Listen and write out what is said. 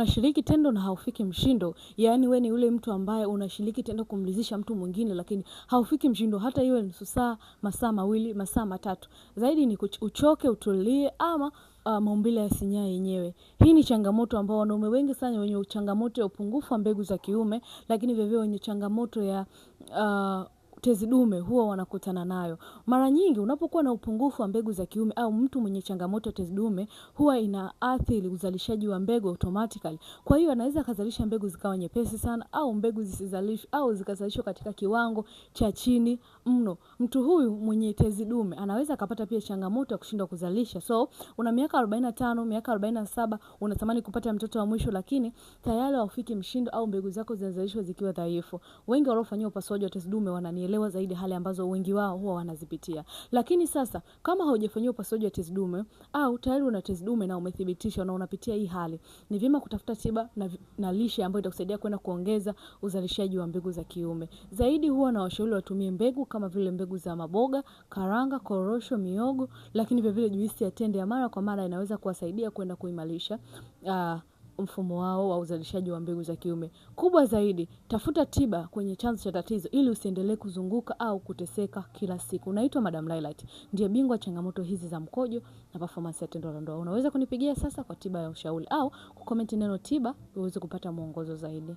unashiriki tendo na haufiki mshindo, yaani wewe ni yule mtu ambaye unashiriki tendo kumridhisha mtu mwingine lakini haufiki mshindo, hata iwe nusu saa, masaa mawili, masaa matatu. Zaidi ni uchoke, utulie ama maumbile ya sinyaa yenyewe. Hii ni changamoto ambao wanaume wengi sana wenye changamoto ya upungufu wa mbegu za kiume, lakini vivyo wenye changamoto ya tezi dume huwa wanakutana nayo. Mara nyingi unapokuwa na upungufu wa mbegu za kiume au mtu mwenye changamoto ya tezi dume huwa inaathiri uzalishaji wa mbegu automatically. Kwa hiyo anaweza kuzalisha mbegu zikawa nyepesi sana au mbegu zisizalishwe au zikazalishwa katika kiwango cha chini mno. Mtu huyu mwenye tezi dume anaweza akapata pia changamoto ya kushindwa kuzalisha. So una miaka 45, miaka 47 unatamani kupata mtoto wa mwisho lakini tayari haufiki mshindo au mbegu zako zinazalishwa zikiwa dhaifu. Wengi waliofanyia upasuaji wa tezi dume wananielewa zaidi hali ambazo wengi wao huwa wanazipitia. Lakini sasa kama haujafanyia upasuaji wa tezi dume au tayari una tezi dume na umethibitishwa na unapitia hii hali, ni vyema kutafuta tiba na lishe ambayo itakusaidia kwenda kuongeza uzalishaji wa mbegu za kiume. Zaidi huwa na washauri watumie mbegu kama vile mbegu za maboga, karanga, korosho, miogo, lakini vile vile juisi ya tende ya mara kwa mara inaweza kuwasaidia kwenda kuimarisha mfumo wao wa uzalishaji wa mbegu za kiume. Kubwa zaidi, tafuta tiba kwenye chanzo cha tatizo ili usiendelee kuzunguka au kuteseka kila siku. Naitwa Madam Lilac, ndiye bingwa changamoto hizi za mkojo na performance ya tendo la ndoa. Unaweza kunipigia sasa kwa tiba ya ushauri au kucomment neno tiba uweze kupata mwongozo zaidi.